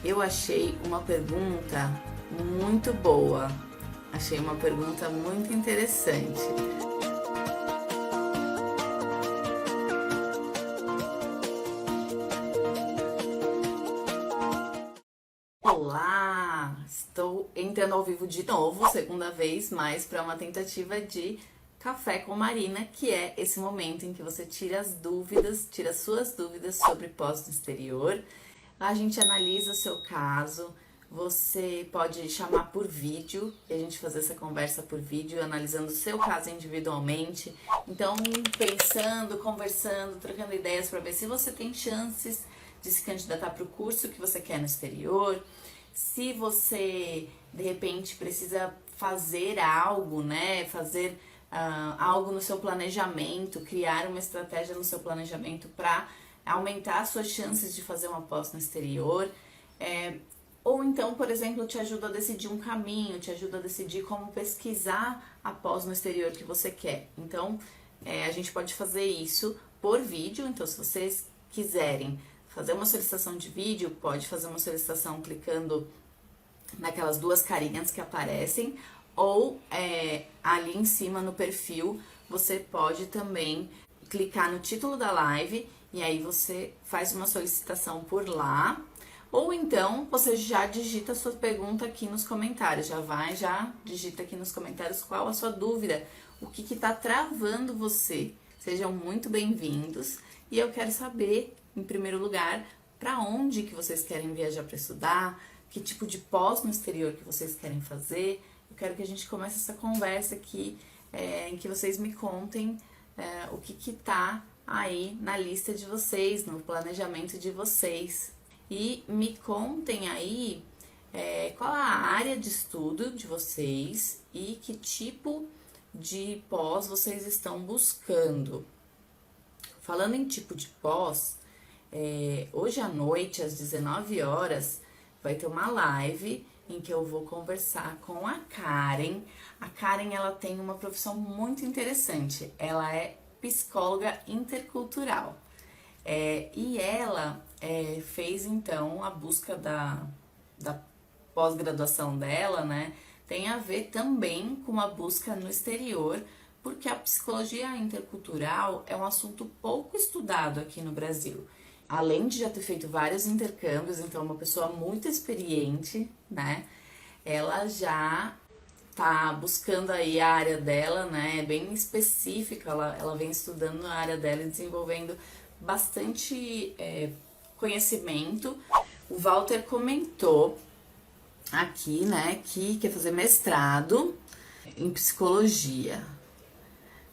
Eu achei uma pergunta muito boa, achei uma pergunta muito interessante. Olá! Estou entrando ao vivo de novo, segunda vez, mais para uma tentativa de Café com Marina, que é esse momento em que você tira suas dúvidas sobre pós no exterior. A gente analisa o seu caso, você pode chamar por vídeo e a gente fazer essa conversa por vídeo, analisando o seu caso individualmente. Então, pensando, conversando, trocando ideias para ver se você tem chances de se candidatar para o curso que você quer no exterior, se você de repente precisa fazer algo, né? Fazer algo no seu planejamento, criar uma estratégia no seu planejamento para aumentar as suas chances de fazer uma pós no exterior. Ou então, por exemplo, te ajuda a decidir um caminho, te ajuda a decidir como pesquisar a pós no exterior que você quer. Então, a gente pode fazer isso por vídeo. Então, se vocês quiserem fazer uma solicitação de vídeo, pode fazer uma solicitação clicando naquelas duas carinhas que aparecem, ou ali em cima no perfil, você pode também clicar no título da live e aí você faz uma solicitação por lá, ou então você já digita a sua pergunta aqui nos comentários, já digita aqui nos comentários qual a sua dúvida, o que está travando você. Sejam muito bem-vindos e eu quero saber, em primeiro lugar, para onde que vocês querem viajar para estudar, que tipo de pós no exterior que vocês querem fazer. Eu quero que a gente comece essa conversa aqui, em que vocês me contem o que tá aí na lista de vocês, no planejamento de vocês. E me contem aí qual a área de estudo de vocês e que tipo de pós vocês estão buscando. Falando em tipo de pós, hoje à noite, às 19 horas, vai ter uma live em que eu vou conversar com a Karen. A Karen, ela tem uma profissão muito interessante. Ela é psicóloga intercultural. E ela fez, então, a busca da pós-graduação dela, né? Tem a ver também com a busca no exterior, porque a psicologia intercultural é um assunto pouco estudado aqui no Brasil. Além de já ter feito vários intercâmbios, então é uma pessoa muito experiente, né? Ela já tá buscando aí a área dela, né? Bem específica, ela vem estudando a área dela e desenvolvendo bastante conhecimento. O Walter comentou aqui, né, que quer fazer mestrado em psicologia.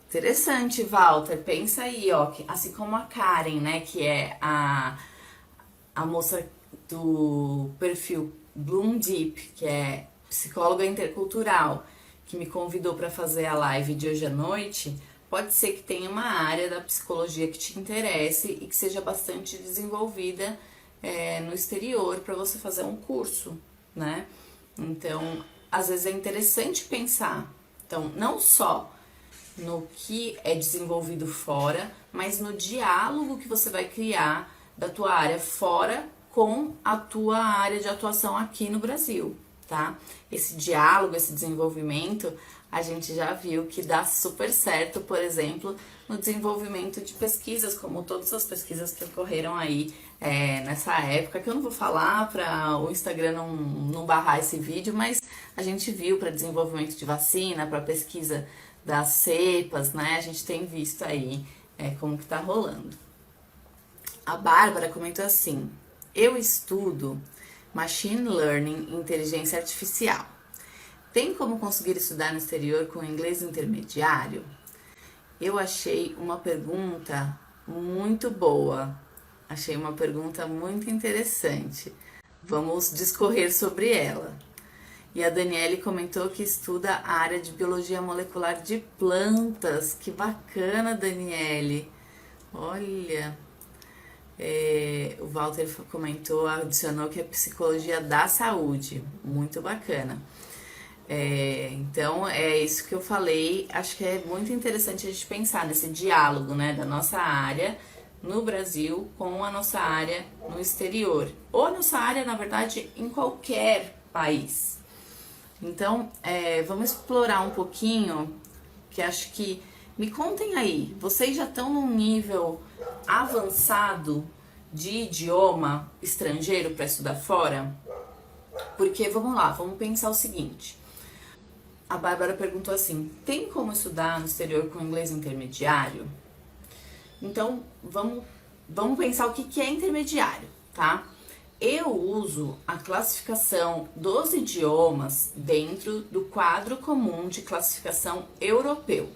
Interessante, Walter. Pensa aí, ó, que assim como a Karen, né, que é a moça do perfil Bloom Deep, que é psicóloga intercultural, que me convidou para fazer a live de hoje à noite, pode ser que tenha uma área da psicologia que te interesse e que seja bastante desenvolvida no exterior para você fazer um curso, né? Então, às vezes é interessante pensar, então, não só no que é desenvolvido fora, mas no diálogo que você vai criar da tua área fora com a tua área de atuação aqui no Brasil, tá? Esse diálogo, esse desenvolvimento, a gente já viu que dá super certo, por exemplo, no desenvolvimento de pesquisas, como todas as pesquisas que ocorreram aí nessa época, que eu não vou falar para o Instagram não barrar esse vídeo, mas a gente viu para desenvolvimento de vacina, para pesquisa das cepas, né? A gente tem visto aí como que tá rolando. A Bárbara comentou assim: eu estudo Machine Learning e Inteligência Artificial. Tem como conseguir estudar no exterior com inglês intermediário? Eu achei uma pergunta muito boa. Achei uma pergunta muito interessante. Vamos discorrer sobre ela. E a Daniele comentou que estuda a área de biologia molecular de plantas. Que bacana, Daniele. Olha, o Walter comentou, adicionou que é psicologia da saúde. Muito bacana. Então, é isso que eu falei. Acho que é muito interessante a gente pensar nesse diálogo, né, da nossa área no Brasil com a nossa área no exterior, ou a nossa área, na verdade, em qualquer país. Então, vamos explorar um pouquinho, que acho que... Me contem aí, vocês já estão num nível avançado de idioma estrangeiro para estudar fora? Porque, vamos lá, vamos pensar o seguinte. A Bárbara perguntou assim, tem como estudar no exterior com inglês intermediário? Então, vamos pensar o que é intermediário, tá? Eu uso a classificação dos idiomas dentro do quadro comum de classificação europeu.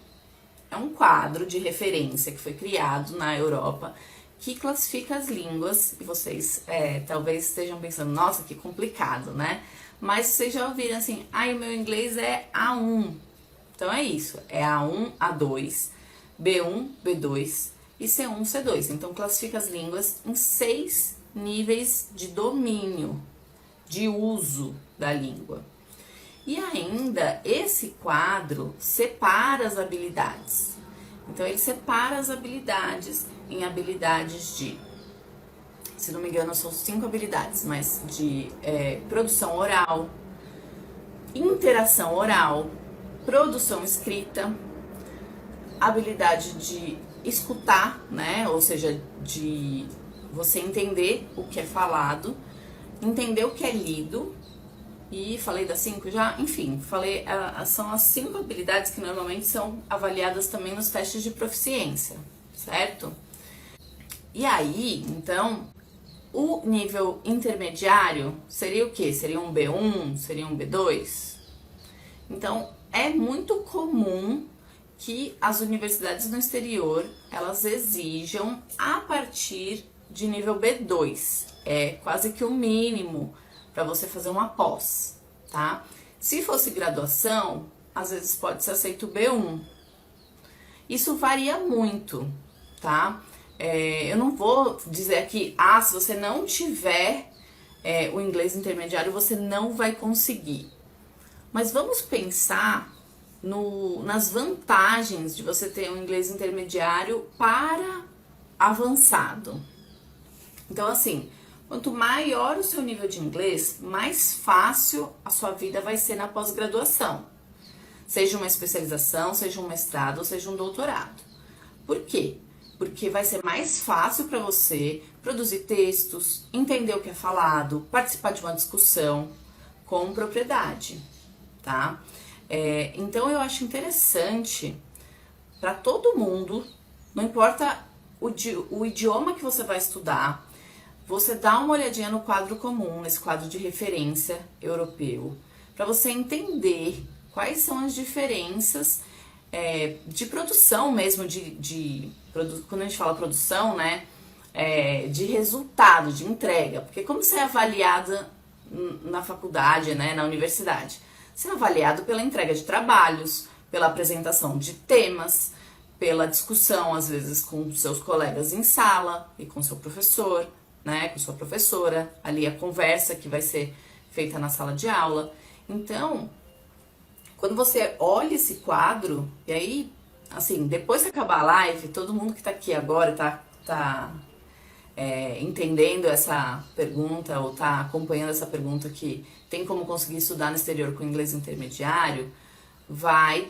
É um quadro de referência que foi criado na Europa que classifica as línguas, e vocês talvez estejam pensando, nossa, que complicado, né? Mas vocês já ouviram assim, o meu inglês é A1. Então é isso, é A1, A2, B1, B2 e C1, C2. Então classifica as línguas em 6 níveis de domínio, de uso da língua. E ainda, esse quadro separa as habilidades. Então, ele separa as habilidades em habilidades de, se não me engano, são 5 habilidades, mas de produção oral, interação oral, produção escrita, habilidade de escutar, né? Ou seja, de você entender o que é falado, entender o que é lido, e falei das 5 já? Enfim, são as 5 habilidades que normalmente são avaliadas também nos testes de proficiência, certo? E aí, então, o nível intermediário seria o quê? Seria um B1? Seria um B2? Então, é muito comum que as universidades no exterior, elas exijam a partir de nível B2. É quase que o mínimo para você fazer uma pós, tá? Se fosse graduação, às vezes pode ser aceito B1. Isso varia muito, tá? Eu não vou dizer aqui, se você não tiver o inglês intermediário, você não vai conseguir. Mas vamos pensar nas vantagens de você ter um inglês intermediário para avançado. Então, assim, quanto maior o seu nível de inglês, mais fácil a sua vida vai ser na pós-graduação. Seja uma especialização, seja um mestrado, ou seja um doutorado. Por quê? Porque vai ser mais fácil para você produzir textos, entender o que é falado, participar de uma discussão com propriedade, tá? Então eu acho interessante para todo mundo, não importa o idioma que você vai estudar, você dá uma olhadinha no quadro comum, nesse quadro de referência europeu, para você entender quais são as diferenças de produção mesmo, quando a gente fala produção, né, de resultado, de entrega, porque como você é avaliada na faculdade, né, na universidade, você é avaliado pela entrega de trabalhos, pela apresentação de temas, pela discussão, às vezes, com seus colegas em sala e com seu professor, né, com sua professora, ali a conversa que vai ser feita na sala de aula. Então, quando você olha esse quadro, e aí, assim, depois que acabar a live, todo mundo que tá aqui agora tá entendendo essa pergunta ou tá acompanhando essa pergunta que tem como conseguir estudar no exterior com inglês intermediário, vai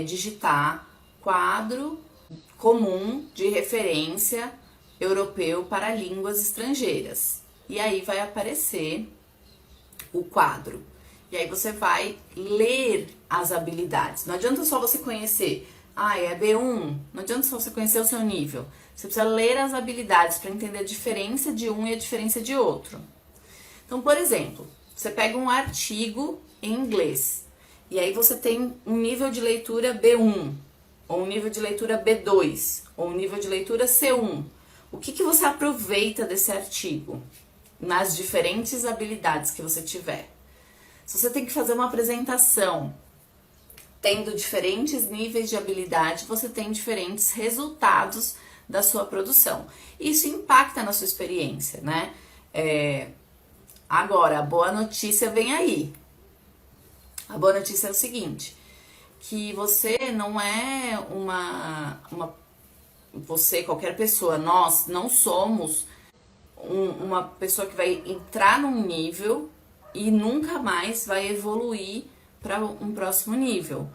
digitar quadro comum de referência europeu para línguas estrangeiras. E aí vai aparecer o quadro. E aí você vai ler as habilidades. Não adianta só você conhecer, é B1, não adianta só você conhecer o seu nível. Você precisa ler as habilidades para entender a diferença de um e a diferença de outro. Então, por exemplo, você pega um artigo em inglês, e aí você tem um nível de leitura B1, ou um nível de leitura B2, ou um nível de leitura C1. O que você aproveita desse artigo nas diferentes habilidades que você tiver? Se você tem que fazer uma apresentação tendo diferentes níveis de habilidade, você tem diferentes resultados da sua produção. Isso impacta na sua experiência, né? Agora, a boa notícia vem aí. A boa notícia é o seguinte, que você não é uma você, qualquer pessoa, nós não somos uma pessoa que vai entrar num nível e nunca mais vai evoluir para um próximo nível.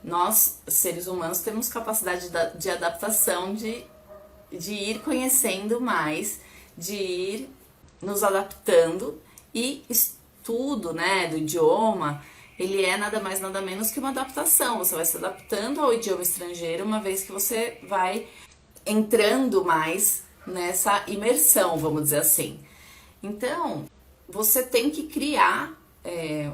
Nós, seres humanos, temos capacidade de adaptação, de ir conhecendo mais, de ir nos adaptando, e estudo, né, do idioma, ele é nada mais nada menos que uma adaptação. Você vai se adaptando ao idioma estrangeiro uma vez que você vai entrando mais nessa imersão, vamos dizer assim. Então, você tem que criar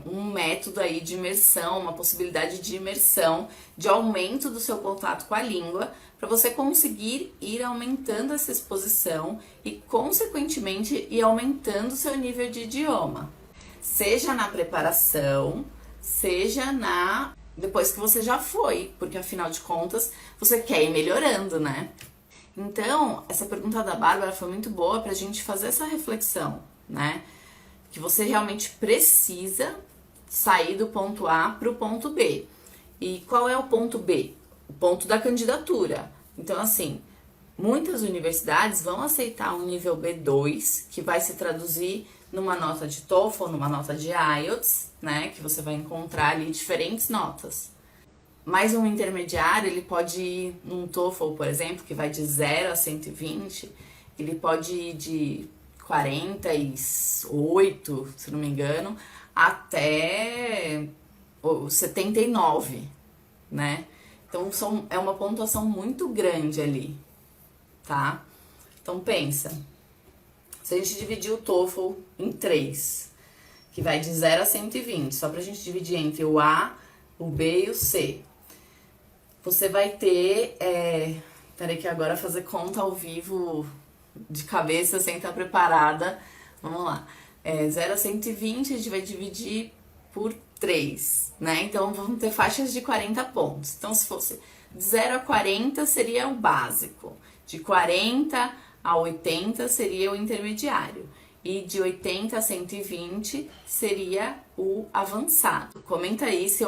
um método aí de imersão, uma possibilidade de imersão, de aumento do seu contato com a língua, para você conseguir ir aumentando essa exposição e, consequentemente, ir aumentando o seu nível de idioma. Seja na preparação, seja depois que você já foi, porque afinal de contas, você quer ir melhorando, né? Então, essa pergunta da Bárbara foi muito boa pra gente fazer essa reflexão, né? Que você realmente precisa sair do ponto A para o ponto B. E qual é o ponto B? O ponto da candidatura. Então, assim, muitas universidades vão aceitar um nível B2, que vai se traduzir numa nota de TOEFL, numa nota de IELTS, né? Que você vai encontrar ali diferentes notas. Mas um intermediário, ele pode ir num TOEFL, por exemplo, que vai de 0 a 120, ele pode ir de 48, se não me engano, até 79, né? Então é uma pontuação muito grande ali, tá? Então pensa, se a gente dividir o TOEFL em 3, que vai de 0 a 120, só pra gente dividir entre o A, o B e o C, você vai ter, peraí que agora fazer conta ao vivo de cabeça sem estar preparada, vamos lá, 0 a 120 a gente vai dividir por 3, né? Então vamos ter faixas de 40 pontos. Então, se fosse de 0 a 40 seria o básico, de 40 a 80 seria o intermediário, e de 80 a 120 seria o avançado. Comenta aí se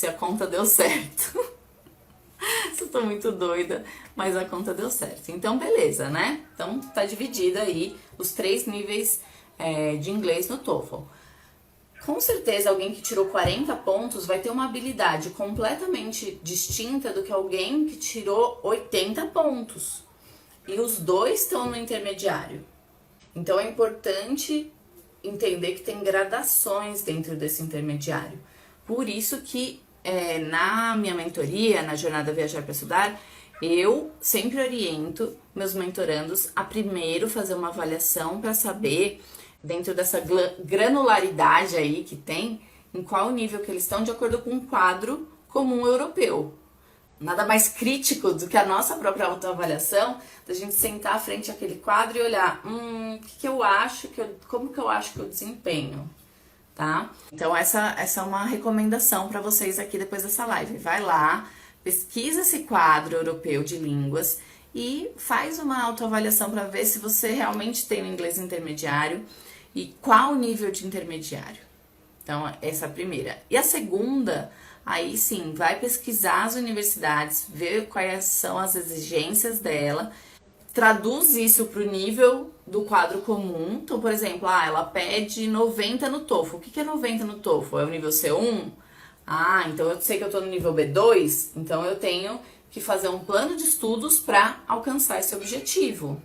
a conta deu certo. Eu tô muito doida, mas a conta deu certo. Então, beleza, né? Então, tá dividido aí os 3 níveis de inglês no TOEFL. Com certeza, alguém que tirou 40 pontos vai ter uma habilidade completamente distinta do que alguém que tirou 80 pontos. E os dois estão no intermediário. Então, é importante entender que tem gradações dentro desse intermediário. Por isso que na minha mentoria, na Jornada Viajar para Estudar, eu sempre oriento meus mentorandos a primeiro fazer uma avaliação para saber, dentro dessa granularidade aí que tem, em qual nível que eles estão de acordo com um quadro comum europeu. Nada mais crítico do que a nossa própria autoavaliação, da gente sentar à frente àquele quadro e olhar, como que eu acho que eu desempenho? Tá? Então essa é uma recomendação para vocês aqui depois dessa live. Vai lá, pesquisa esse quadro europeu de línguas e faz uma autoavaliação para ver se você realmente tem o inglês intermediário e qual o nível de intermediário. Então essa é a primeira. E a segunda, aí sim, vai pesquisar as universidades, ver quais são as exigências dela, traduz isso para o nível do quadro comum. Então, por exemplo, ela pede 90 no TOEFL. O que é 90 no TOEFL? É o nível C1? Então eu sei que eu estou no nível B2, então eu tenho que fazer um plano de estudos para alcançar esse objetivo,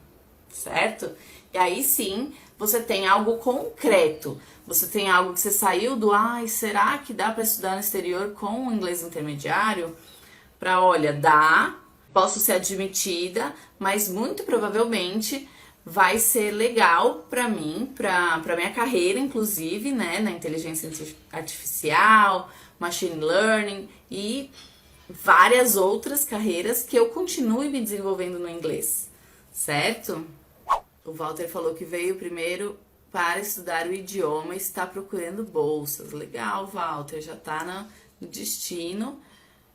certo? E aí sim, você tem algo concreto. Você tem algo que você saiu do, será que dá para estudar no exterior com o inglês intermediário? Para, olha, dá, posso ser admitida, mas muito provavelmente vai ser legal para mim, para minha carreira, inclusive, né, na inteligência artificial, machine learning e várias outras carreiras que eu continue me desenvolvendo no inglês, certo? O Walter falou que veio primeiro para estudar o idioma e está procurando bolsas. Legal, Walter, já tá no destino.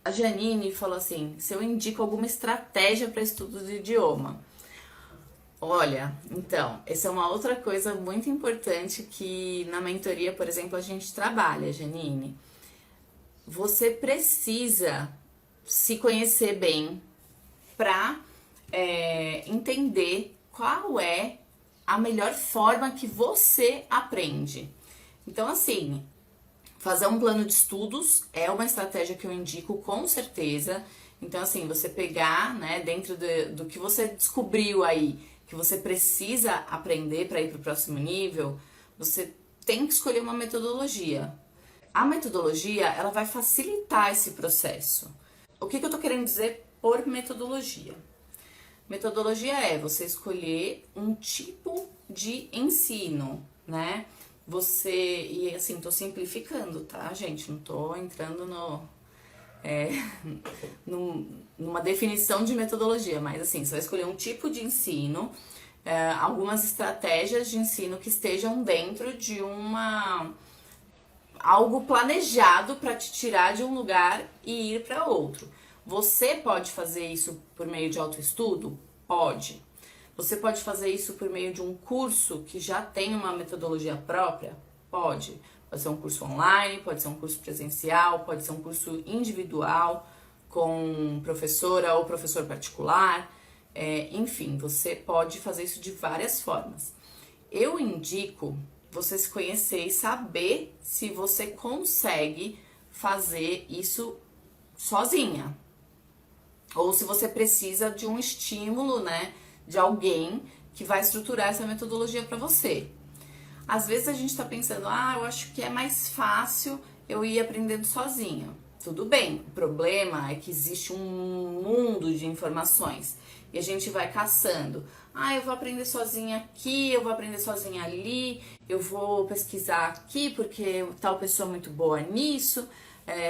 A Janine falou assim, se eu indico alguma estratégia para estudo do idioma. Olha, então, essa é uma outra coisa muito importante que na mentoria, por exemplo, a gente trabalha, Janine. Você precisa se conhecer bem para entender qual é a melhor forma que você aprende. Então, assim, fazer um plano de estudos é uma estratégia que eu indico com certeza. Então, assim, você pegar, né, dentro do que você descobriu aí, que você precisa aprender para ir para o próximo nível, você tem que escolher uma metodologia. A metodologia, ela vai facilitar esse processo. O que eu tô querendo dizer por metodologia? Metodologia é você escolher um tipo de ensino, né? E assim, tô simplificando, tá, gente? Não tô entrando numa definição de metodologia, mas assim, você vai escolher um tipo de ensino, algumas estratégias de ensino que estejam dentro de algo planejado para te tirar de um lugar e ir para outro. Você pode fazer isso por meio de autoestudo? Pode. Você pode fazer isso por meio de um curso que já tem uma metodologia própria? Pode. Pode ser um curso online, pode ser um curso presencial, pode ser um curso individual com professora ou professor particular. Enfim, você pode fazer isso de várias formas. Eu indico você se conhecer e saber se você consegue fazer isso sozinha. Ou se você precisa de um estímulo, né, de alguém que vai estruturar essa metodologia para você. Às vezes a gente tá pensando, eu acho que é mais fácil eu ir aprendendo sozinha. Tudo bem, o problema é que existe um mundo de informações e a gente vai caçando. Eu vou aprender sozinha aqui, eu vou aprender sozinha ali, eu vou pesquisar aqui porque tal pessoa é muito boa nisso,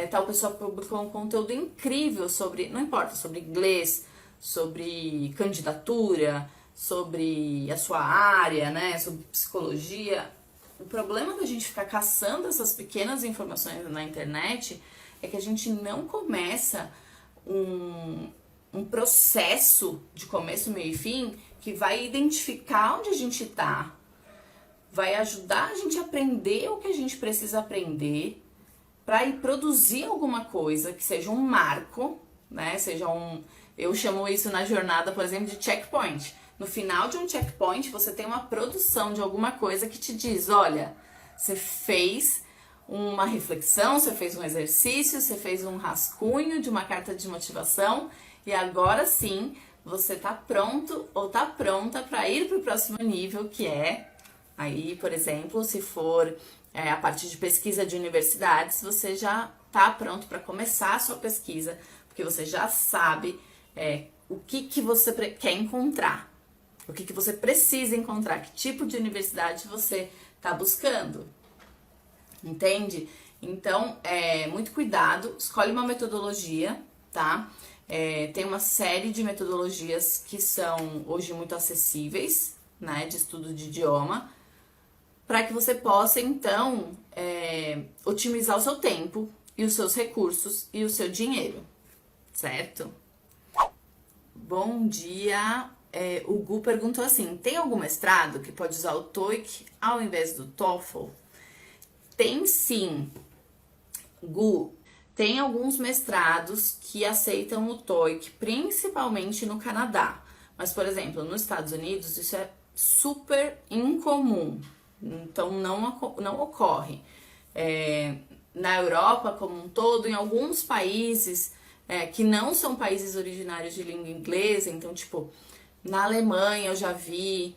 tal pessoa publicou um conteúdo incrível sobre, não importa, sobre inglês, sobre candidatura, sobre a sua área, né, sobre psicologia. O problema da gente ficar caçando essas pequenas informações na internet é que a gente não começa um processo de começo, meio e fim que vai identificar onde a gente tá, vai ajudar a gente a aprender o que a gente precisa aprender para ir produzir alguma coisa que seja um marco, né? Eu chamo isso na jornada, por exemplo, de checkpoint. No final de um checkpoint, você tem uma produção de alguma coisa que te diz, olha, você fez uma reflexão, você fez um exercício, você fez um rascunho de uma carta de motivação e agora sim você tá pronto ou tá pronta para ir para o próximo nível, que é, aí, por exemplo, se for a parte de pesquisa de universidades, você já tá pronto para começar a sua pesquisa, porque você já sabe o que você quer encontrar, o que você precisa encontrar, que tipo de universidade você tá buscando. Entende? Então, muito cuidado, escolhe uma metodologia, tá? Tem uma série de metodologias que são hoje muito acessíveis, né, de estudo de idioma, para que você possa, então, otimizar o seu tempo e os seus recursos e o seu dinheiro, certo? Bom dia! O Gu perguntou assim, tem algum mestrado que pode usar o TOEIC ao invés do TOEFL? Tem sim, Gu. Tem alguns mestrados que aceitam o TOEIC, principalmente no Canadá. Mas, por exemplo, nos Estados Unidos isso é super incomum, então não ocorre. Na Europa como um todo, em alguns países que não são países originários de língua inglesa, então tipo, na Alemanha eu já vi,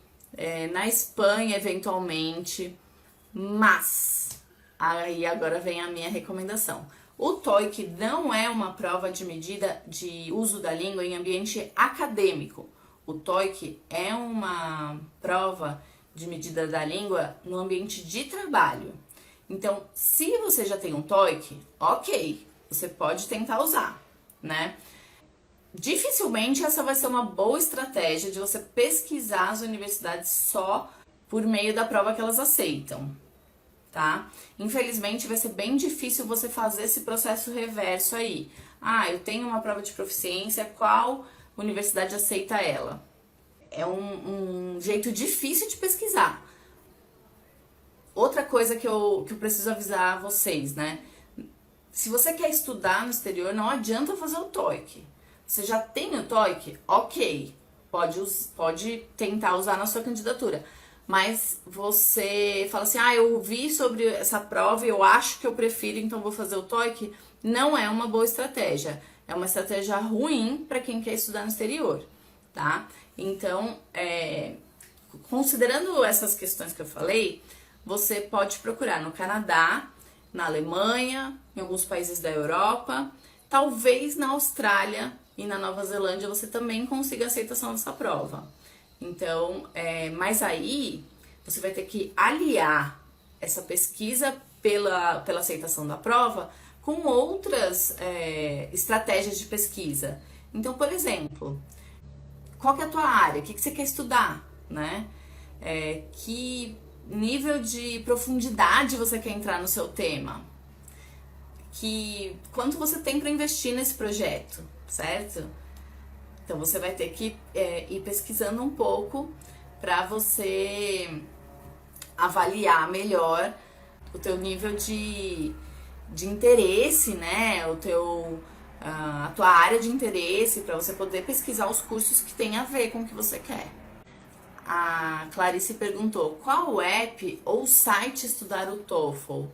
na Espanha eventualmente, mas aí agora vem a minha recomendação. O TOEIC não é uma prova de medida de uso da língua em ambiente acadêmico. O TOEIC é uma prova de medida da língua no ambiente de trabalho. Então, se você já tem um TOEIC, ok, você pode tentar usar, né? Dificilmente essa vai ser uma boa estratégia de você pesquisar as universidades só por meio da prova que elas aceitam, tá? Infelizmente vai ser bem difícil você fazer esse processo reverso aí. Eu tenho uma prova de proficiência, qual universidade aceita ela? É um jeito difícil de pesquisar. Outra coisa que eu preciso avisar vocês, né? Se você quer estudar no exterior, não adianta fazer o TOEIC. Você já tem o TOEIC? Ok. pode tentar usar na sua candidatura. Mas você fala assim, eu vi sobre essa prova e eu acho que eu prefiro, então vou fazer o TOEIC. Não é uma boa estratégia. É uma estratégia ruim para quem quer estudar no exterior, tá? Então, considerando essas questões que eu falei, você pode procurar no Canadá, na Alemanha, em alguns países da Europa, talvez na Austrália e na Nova Zelândia você também consiga aceitação dessa prova. Então, mas aí você vai ter que aliar essa pesquisa pela aceitação da prova com outras estratégias de pesquisa. Então, por exemplo, qual que é a tua área? O que você quer estudar, né? Que nível de profundidade você quer entrar no seu tema? Quanto você tem para investir nesse projeto, certo? Então você vai ter que ir pesquisando um pouco para você avaliar melhor o teu nível de interesse, né? A tua área de interesse, para você poder pesquisar os cursos que tem a ver com o que você quer. A Clarice perguntou, qual app ou site estudar o TOEFL?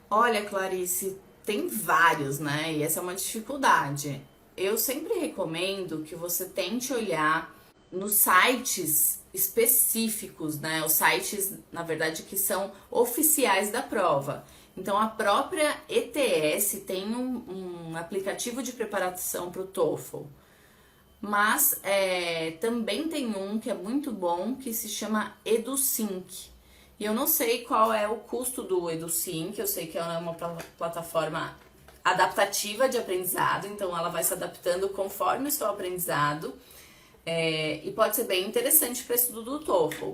Olha, Clarice, tem vários, né? E essa é uma dificuldade. Eu sempre recomendo que você tente olhar nos sites específicos, né? Os sites, na verdade, que são oficiais da prova. Então, a própria ETS tem um aplicativo de preparação para o TOEFL. Mas também tem um que é muito bom, que se chama EduSync. E eu não sei qual é o custo do EduSync, eu sei que é uma plataforma adaptativa de aprendizado, então ela vai se adaptando conforme o seu aprendizado, e pode ser bem interessante para o estudo do TOEFL.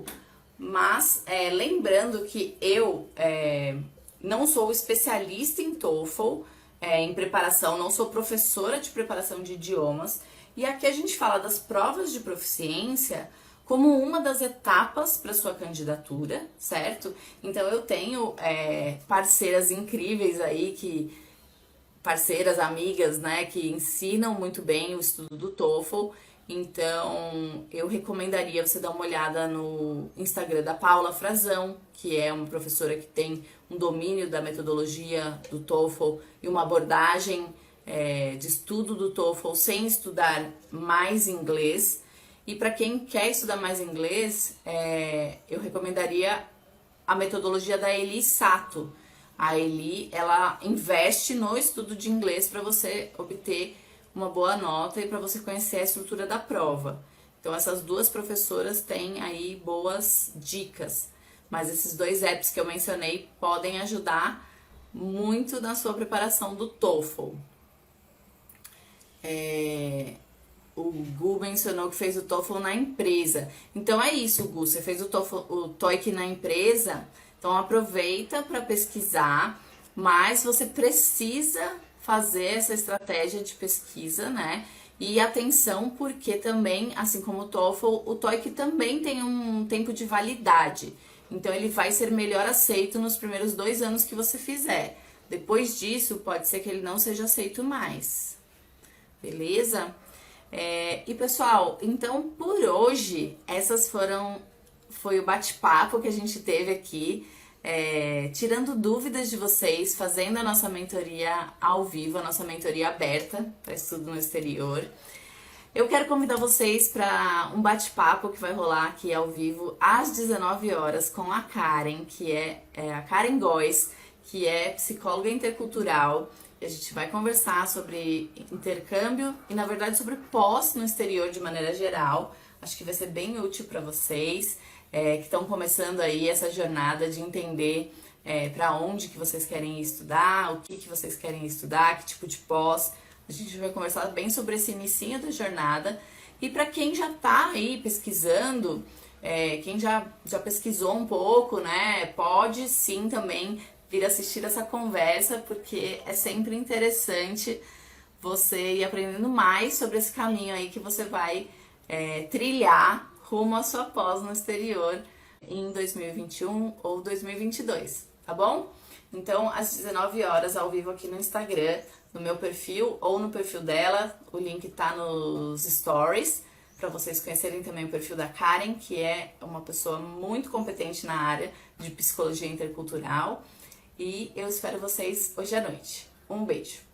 Mas lembrando que eu não sou especialista em TOEFL, em preparação, não sou professora de preparação de idiomas, e aqui a gente fala das provas de proficiência como uma das etapas para sua candidatura, certo? Então eu tenho parceiras incríveis aí, parceiras, amigas, né, que ensinam muito bem o estudo do TOEFL. Então eu recomendaria você dar uma olhada no Instagram da Paula Frazão, que é uma professora que tem um domínio da metodologia do TOEFL e uma abordagem de estudo do TOEFL sem estudar mais inglês. E para quem quer estudar mais inglês, eu recomendaria a metodologia da Eli Sato. A Eli, ela investe no estudo de inglês para você obter uma boa nota e para você conhecer a estrutura da prova. Então, essas duas professoras têm aí boas dicas. Mas esses dois apps que eu mencionei podem ajudar muito na sua preparação do TOEFL. O Gu mencionou que fez o TOEFL na empresa. Então é isso, Gu, você fez o TOEIC na empresa, então aproveita para pesquisar, mas você precisa fazer essa estratégia de pesquisa, né? E atenção, porque também, assim como o TOEFL, o TOEIC também tem um tempo de validade. Então ele vai ser melhor aceito nos primeiros 2 anos que você fizer. Depois disso, pode ser que ele não seja aceito mais. Beleza? E pessoal, então por hoje, foi o bate-papo que a gente teve aqui, tirando dúvidas de vocês, fazendo a nossa mentoria ao vivo, a nossa mentoria aberta para estudo no exterior. Eu quero convidar vocês para um bate-papo que vai rolar aqui ao vivo às 19 horas com a Karen, que é a Karen Góes, que é psicóloga intercultural. A gente vai conversar sobre intercâmbio e, na verdade, sobre pós no exterior de maneira geral. Acho que vai ser bem útil para vocês que estão começando aí essa jornada de entender para onde que vocês querem estudar, o que vocês querem estudar, que tipo de pós. A gente vai conversar bem sobre esse inicinho da jornada. E para quem já está aí pesquisando, quem já pesquisou um pouco, né, pode sim também vir assistir essa conversa, porque é sempre interessante você ir aprendendo mais sobre esse caminho aí que você vai trilhar rumo à sua pós no exterior em 2021 ou 2022, tá bom? Então, às 19 horas, ao vivo aqui no Instagram, no meu perfil ou no perfil dela, o link tá nos stories, para vocês conhecerem também o perfil da Karen, que é uma pessoa muito competente na área de psicologia intercultural. E eu espero vocês hoje à noite. Um beijo!